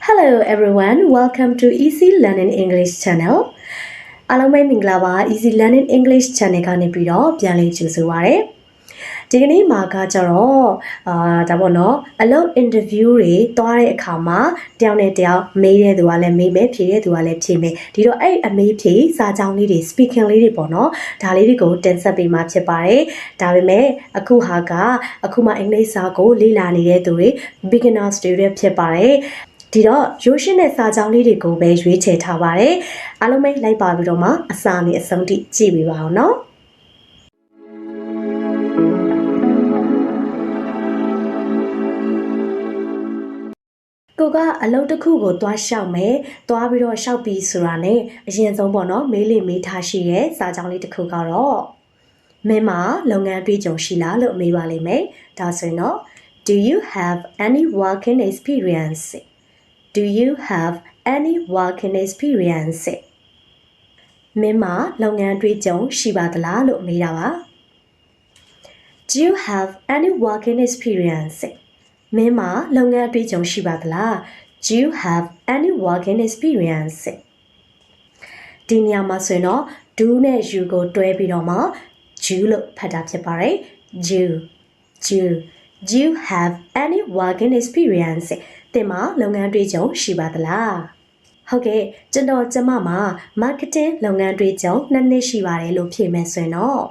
Hello everyone, welcome to Easy Learning English channel. အားလုံးပဲမင်္ဂလာပါ Easy Learning English channel ကနေပြီးတော့ပြန်လည်ကြိုဆိုပါရစေ။ဒီကနေ့မှာကကြတော့ဒါပေါ့နော်အလုပ် interview တွေတွားတဲ့အခါမှာတယောက်နဲ့တယောက်မေးတဲ့သူကလည်းမေးမယ်ဖြေတဲ့သူကလည်းဖြေမယ်ဒီတော့အဲ့အမေးဖြေစာကြောင်းလေးတွေ speaking လေးတွေပေါ့နော်ဒါလေးတွေကိုတင်ဆက်ပေးမှာဖြစ်ပါတယ်ဒါပေမဲ့အခုမှအင်္ဂလိပ်စာကိုလေ့လာနေတဲ့သူတွေ beginner student ဖြစ်ပါတယ်ဒီတော့ရိုးရှင်းတဲ့စာကြောင်းလေးတွေကိုပဲရွေးချယ်ထားပါတယ်အားလုံးပဲလိုက်ပါပြီးတော့မှအစာနဲ့အဆုံးထိကြည့်ပေးပါအောင်နော်ကိုကအလုပ်တစ်ခုကိုသွားလျှောက်မယ်သွားပြီးတော့လျှောက်ပြီးဆိုတာနဲ့အရင်ဆုံးပေါ့နော်မေးလိမေးထားရှိရဲ့စာကြောင်းလေးတစ်ခုကတော့မင်းမှာလုပ်ငန်းတွေ့ကြုံရှိလားလို့မေးပါလိမ့်မယ်ဒါဆိုရင်တော့ Do you have any working experience Do you have any working experience မင်းမှာလုပ်ငန်းတွေ့ကြုံရှိပါသလားလို့မေးတာပါ Do you have any working experience မင်းမှာလုပ်ငန်းတွေ့ကြုံရှိပါသလား Do you have any working experience ဒီနေရာမှာဆိုရင်တော့ do နဲ့ you ကိုတွဲပြီးတော့မှ you လို့ဖတ်တာဖြစ်ပါတယ် you Do you have any working experience တင်မှာလုပ်ငန်းတွေ့ကြုံရှိပါသလားဟုတ်ကဲ့ကျမမှာ marketing လုပ်ငန်းတွေ့ကြုံ2 နှစ်ရှိပါတယ်လို့ဖြေမယ်ဆိုရင်တော့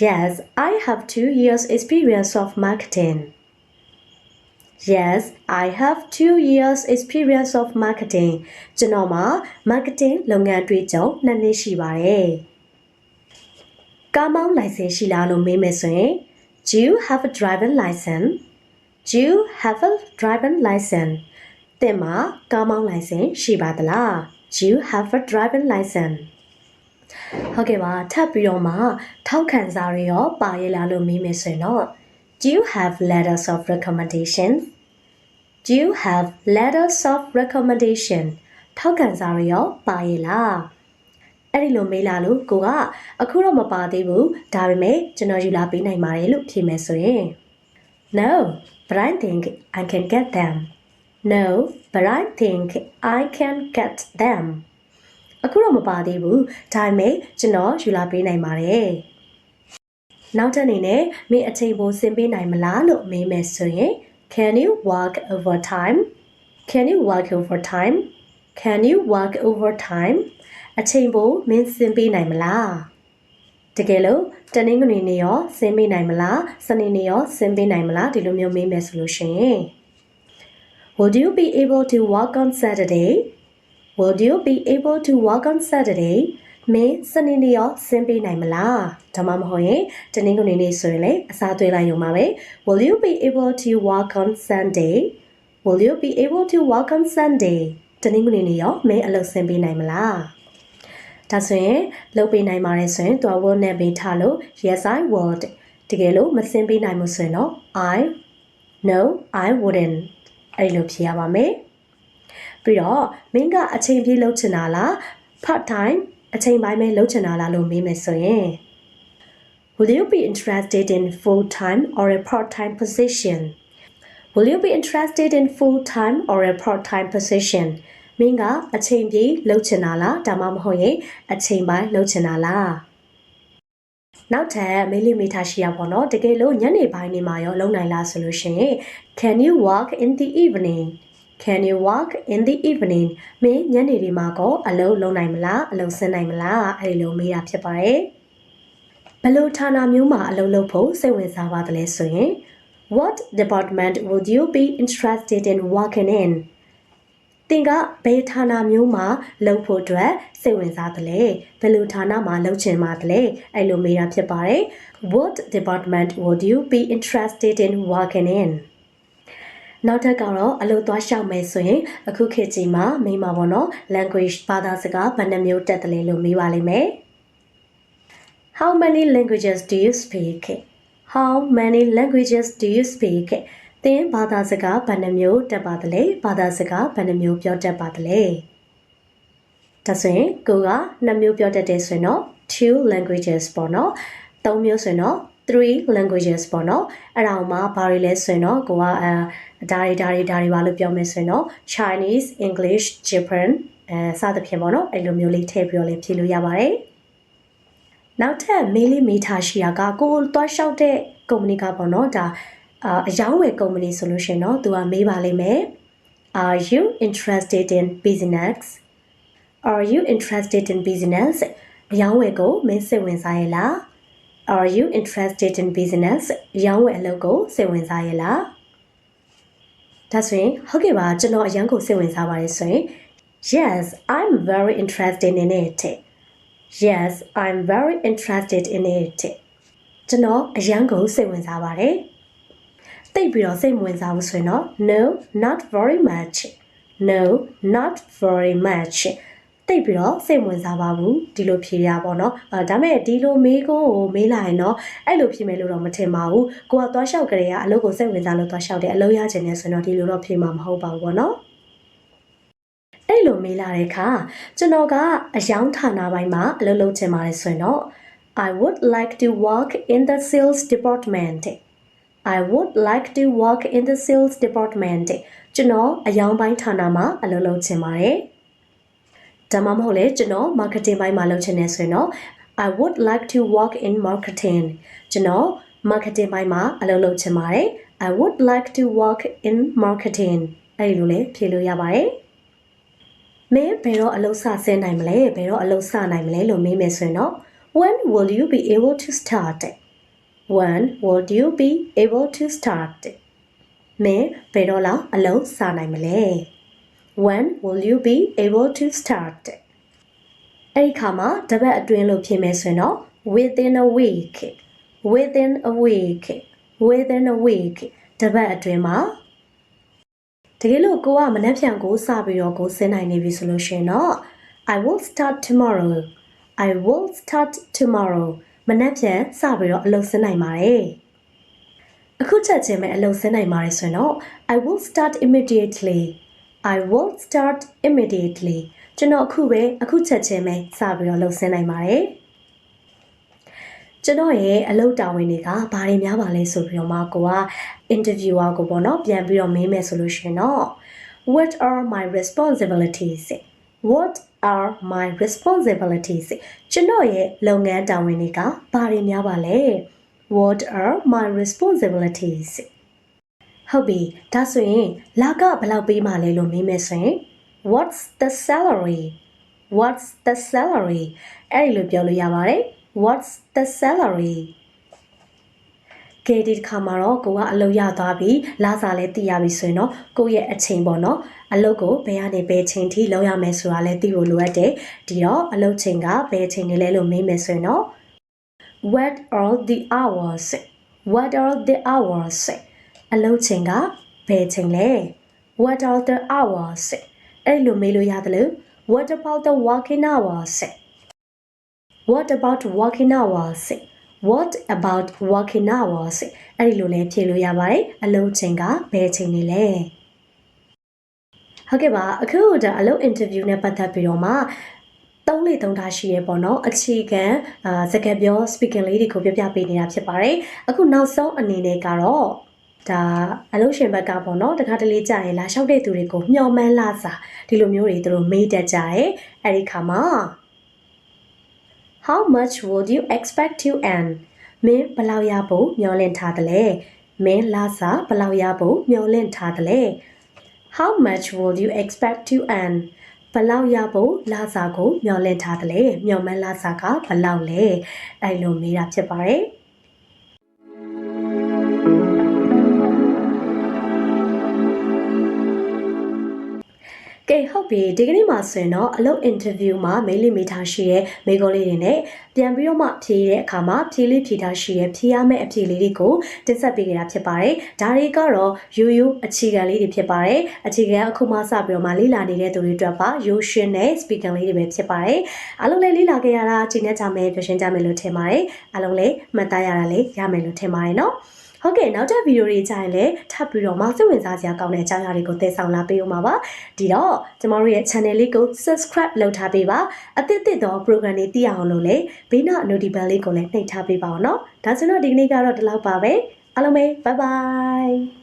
Yes I have 2 years experience of marketing Yes I have 2 years experience of marketing ကျွန်တော်မှာ marketing လုပ်ငန်းတွေ့ကြုံ2 နှစ်ရှိပါတယ်ကားမောင်းလိုင်စင်ရှိလားလို့မေးမယ်ဆိုရင် Do you have a driving license Do you have a driving license တင်မှာကားမောင်းလိုင်စင်ရှိပါသလား Do you have a driving license ဟုတ်ကဲ့ပါထပ်ပြီးတော့မှထောက်ခံစာတွေရောပါရလားလို့မေးမယ်ဆိုရင်တော့ Do you have letters of recommendation Do you have letters of recommendation ထောက်ခံစာတွေရောပါရလားအဲ့ဒီလိုမေးလာလို့ကိုကအခုတော့မပါသေးဘူးဒါပေမဲ့ကျွန်တော်ယူလာပေးနိုင်ပါတယ်လို့ဖြေမယ်ဆိုရင် No but I think I can get them No but I think I can get them အခုတော့မပါသေးဘူးဒါပေမဲ့ကျွန်တော်ယူလာပေးနိုင်ပါတယ်နောက်ထပ်အနေနဲ့မင်းအချိန်ပိုဆင်းပေးနိုင်မလားလို့မေးမယ်ဆိုရင် Can you work overtime Can you work overtime Can you work overtime အချိန်ပိုမင်းဆင်းပေးနိုင်မလားတကယ်လို့တနင်္ဂနွေနေ့ရောဆင်းပေးနိုင်မလားစနေနေ့ရောဆင်းပေးနိုင်မလားဒီလိုမျိုးမေးမယ်ဆိုလို့ရှိရင် Would you be able to work on Saturday Would you be able to work on Saturday မင်းစနေနေ့ရောဆင်းပေးနိုင်မလားဒါမှမဟုတ်ရင်တနင်္ဂနွေနေ့ဆိုရင်လည်းအစားသွေးလိုက်ရုံပါပဲ Will you be able to work on Sunday Will you be able to work on Sunday တနင်္ဂနွေနေ့ရောမင်းအလုပ်ဆင်းပေးနိုင်မလားဒါဆိုရင်လုပ်ပေးနိုင်ပါတယ်ဆိုရင်သူက will နဲ့ပေးထားလို့ yes I would တကယ်လို့မဆင်းပေးနိုင်မှုဆိုရင်တော့ No I wouldn't အဲ့လိုဖြေရပါမယ်ပြီးတော့မင်းကအချိန်ပြည့်လုပ်ချင်တာလား part time အချိန်ပိုင်းပဲလုပ်ချင်တာလားလို့မေးမယ်ဆိုရင် Will you be interested in full time or a part time position Will you be interested in full time or a part time positionမင်းကအချိန်ပြည့်လုပ်ချင်တာလားဒါမှမဟုတ်ရင်အချိန်ပိုင်းလုပ်ချင်တာလားနောက်ထပ်မေးလိမေးထားရှိရပါတော့တကယ်လို့ညနေပိုင်းနေမှာရောလုပ်နိုင်လားဆိုလို့ရှိရင် Can you work in the evening Can you work in the evening မင်းညနေဒီမှာကောအလုပ်လုပ်နိုင်မလားအလုပ်ဆင်းနိုင်မလားအဲ့လိုမေးတာဖြစ်ပါတယ်ဘယ်လိုဌာနမျိုးမှာအလုပ်လုပ်ဖို့စိတ်ဝင်စားပါသလဲဆိုရင် What department would you be interested in working inသင်ကဘယ်ဌာနမျိုးမှာလုပ်ဖို့အတွက်စိတ်ဝင်စားသလဲဘယ်လိုဌာနမှာလုပ်ချင်ပါသလဲအဲ့လိုမေးတာဖြစ်ပါတယ် What department would you be interested in working in နောက်ထပ်ကတော့အလုပ်သွားလျှောက်မယ်ဆိုရင်အခုခေတ်ကြီးမှာမိမှာပေါ့နော် language ဘာသာစကားဘယ်နှမျိုးတက်တယ်လို့မေးပါလိမ့်မယ် How many languages do you speak How many languages do you speakသင်ဘာသာစကားဘယ်နှမျိုးတက်ပါသလဲဘာသာစကားဘယ်နှမျိုးပြောတတ်ပါသလဲဒါဆိုရင်ကိုက2မျိုးပြောတတ်တယ်ဆိုရင်တော့ 2 languages ပေါ့နော်3မျိုးဆိုရင်တော့ 3 languages ပေါ့နော်အဲ့ဒါမှဘာတွေလဲဆိုရင်တော့ကိုကဒါတွေပါလို့ပြောမယ်ဆိုရင်တော့ Chinese English Japan စသဖြင့်ပေါ့နော်အဲ့လိုမျိုးလေးထည့်ပြီးတော့လည်းဖြေလို့ရပါတယ်နောက်ထပ်မေးလေးမေးထားရှိတာကကိုတွားလျှောက်တဲ့ကုမ္ပဏီကပေါ့နော်ဒါအယောင်းဝယ်ကုမ္ပဏီဆိုလို့ရှိရင်တော့သူကမေးပါလိမ့်မယ် Are you interested in business Are you interested in business အယောင်းဝယ်ကိုမင်းစိတ်ဝင်စားရဲ့လား Are you interested in business အယောင်းဝယ်အလုပ်ကိုစိတ်ဝင်စားရဲ့လားဒါဆိုရင်ဟုတ်ကဲ့ပါကျွန်တော်အယောင်းကိုစိတ်ဝင်စားပါတယ်ဆိုရင် Yes I'm very interested in it Yes I'm very interested in it ကျွန်တော်အယောင်းကိုစိတ်ဝင်စားပါတယ်တိတ်ပြီးတော့စိတ်မဝင်စားဘူးဆိုရင်တော့ No not very much No not very muchတိတ်ပြီးတော့စိတ်ဝင်စားပါဘူးဒီလိုဖြေရပါတော့ဒါမဲ့ဒီလိုမေးကိုမေးလိုက်ရင်တော့အဲ့လိုဖြေမယ်လို့တော့မထင်ပါဘူးကိုကသွားလျှောက်ကြရအလုပ်ကိုစိတ်ဝင်စားလို့သွားလျှောက်တယ်အလုပ်ရချင်တယ်ဆိုတော့ဒီလိုတော့ဖြေမှာမဟုတ်ပါဘူးပေါ့နော်အဲ့လိုမေးလာတဲ့အခါကျွန်တော်ကအယောင်းဌာနပိုင်းမှာအလုပ်လုပ်ချင်ပါတယ်ဆိုရင်တော့ I would like to work in the sales department I would like to work in the sales department ကျွန်တော်အယောင်းပိုင်းဌာနမှာအလုပ်လုပ်ချင်ပါတယ်ဒါမှမဟုတ်လေကျွန်တော် marketing ပိုင်းမှာလုပ်ချင်တယ်ဆိုရင်တော့ I would like to work in marketing ကျွန်တော် marketing ပိုင်းမှာအလုပ်လုပ်ချင်ပါတယ် I would like to work in marketing အဲ့လိုလေဖြေလို့ရပါတယ်မင်းဘယ်တော့အလုပ်စဆင်းနိုင်မလဲဘယ်တော့အလုပ်စနိုင်မလဲလို့မေးမယ်ဆိုရင်တော့ When will you be able to start When will you be able to start မင်းဘယ်တော့လောက်အလုပ်စနိုင်မလဲ When will you be able to start အဲ့ဒီခါမှာတပတ်အတွင်းလို့ဖြေမယ်ဆိုရင်တော့ within a week within a week within a week တပတ်အတွင်းမှာတကယ်လို့ကိုကမနှက်ဖြန်ကိုစပြီးတော့ကိုဆင်းနိုင်နေပြီဆိုလို့ရှိရင်တော့ I will start tomorrow I will start tomorrow မနှက်ဖြန်စပြီးတော့အလုပ်ဆင်းနိုင်ပါတယ်အခုချက်ချင်းပဲအလုပ်ဆင်းနိုင်ပါတယ်ဆိုရင်တော့ I will start immediately I will start immediately ကျွန်တော်အခုချက်ချင်းပဲစပြီးတော့လုပ်ဆင်းနိုင်ပါတယ်ကျွန်တော်ရဲ့အလုပ်တာဝန်တွေကဘာတွေများပါလဲဆိုပြီးတော့မှကိုက interviewer ကိုပေါ့နော်ပြန်ပြီးတော့မေးမယ်ဆိုလို့ရှိရင်တော့ What are my responsibilities What are my responsibilities ကျွန်တော်ရဲ့လုပ်ငန်းတာဝန်တွေကဘာတွေများပါလဲ What are my responsibilitiesဟုတ်ပြီဒါဆိုရင်လာကဘယ်လောက်ပေးမှလဲလို့မေးမယ်ဆိုရင် What's the salary What's the salary အဲ့ဒီလိုပြောလို့ရပါတယ် What's the salary ကဲဒီတစ်ခါမှာတော့ကိုကအလုပ်ရသွားပြီလာစားလဲသိရပြီဆိုရင်တော့ကိုရဲ့အချိန်ပေါ့နော်အလုပ်ကိုဘယ်ကနေဘယ်ချိန်ထိလုပ်ရမယ်ဆိုတာလဲသိဖို့လိုအပ်တယ်ဒီတော့အလုပ်ချိန်ကဘယ်ချိန်နေလဲလို့မေးမယ်ဆိုရင်တော့ What are the hours What are the hours အလုပ်ချိန်ကဘယ်ချိန်လဲ What are the hours အဲ့လိုမေးလို့ရတယ်လို့ What about the working hours What about working hours What about working hours အဲ့ဒီလိုလည်းဖြေလို့ရပါတယ်အလုပ်ချိန်ကဘယ်ချိန်နေလဲဟုတ်ကဲ့ပါအခုဒါအလုပ် interview နဲ့ပတ်သက်ပြီးတော့မှ3ထားရှိရပေါ့နော်အခြေခံစကားပြော speaking လေးတွေကိုပြပြပေးနေတာဖြစ်ပါတယ်အခုနောက်ဆုံးအနေနဲ့ကတော့ဒါအလုပ်ရှင်ဘက်ကပေါ့နော်တခါတလေကြာရင်လာလျှောက်တဲ့သူတွေကိုမျှော်မှန်းလာစာဒီလိုမျိုးတွေသူတို့မေးတတ်ကြတယ်အဲ့ဒီခါမှာ How much would you expect to earn မင်းဘယ်လောက်ရဖို့မျှော်လင့်ထားသလဲမင်းလာစာဘယ်လောက်ရဖို့မျှော်လင့်ထားသလဲ How much would you expect to earn ဘယ်လောက်ရဖို့လာစာကိုမျှော်လင့်ထားသလဲမျှော်မှန်းလာစာကဘယ်လောက်လဲအဲ့လိုမေးတာဖြစ်ပါတယ်ကဲဟုတ်ပြီဒီကနေ့မှာဆိုရင်တော့အလုပ် interview မှာမေးလိမေးထားရှိရဲ့မေးခွန်းလေးတွေနဲ့ပြန်ပြီးတော့မှဖြေတဲ့အခါမှာဖြေလေးဖြေထားရှိရဲ့ဖြေရမယ့်အဖြေလေးတွေကိုတင်ဆက်ပေးခဲ့တာဖြစ်ပါတယ်ဒါတွေကတော့ရိုးရိုးအခြေခံလေးတွေဖြစ်ပါတယ်အခြေခံအခုမှစပြီးတော့မှလေ့လာနေတဲ့သူတွေအတွက်ပါရိုးရှင်းတဲ့ speaking လေးတွေပဲဖြစ်ပါတယ်အားလုံးလည်းလေ့လာခဲ့ရတာချိန်နဲ့ကြမယ်ပြောရှင်းကြမယ်လို့ထင်ပါတယ်အားလုံးလည်းမှတ်သားရတာလည်းရမယ်လို့ထင်ပါတယ်နော် ဟုတ်ကဲ့နောက်တဲ့ဗီဒီယိုတွေကြရင်လည်းထပ်ပြီးတော့မှစိတ်ဝင်စားစရာကောင်းတဲ့အကြောင်းအရာတွေကိုသင်ဆောင်လာပေးဦးမှာပါဒီတော့ကျမတို့ရဲ့ channel လေးကို subscribe လုပ်ထားပေးပါအသစ်သော program တွေသိအောင်လို့လည်းဘေးနောက် notification လေးကိုလည်းနှိပ်ထားပေးပါအောင်เนาะဒါဆိုတော့ဒီကနေ့ကတော့ဒီလောက်ပါပဲအားလုံးပဲ bye bye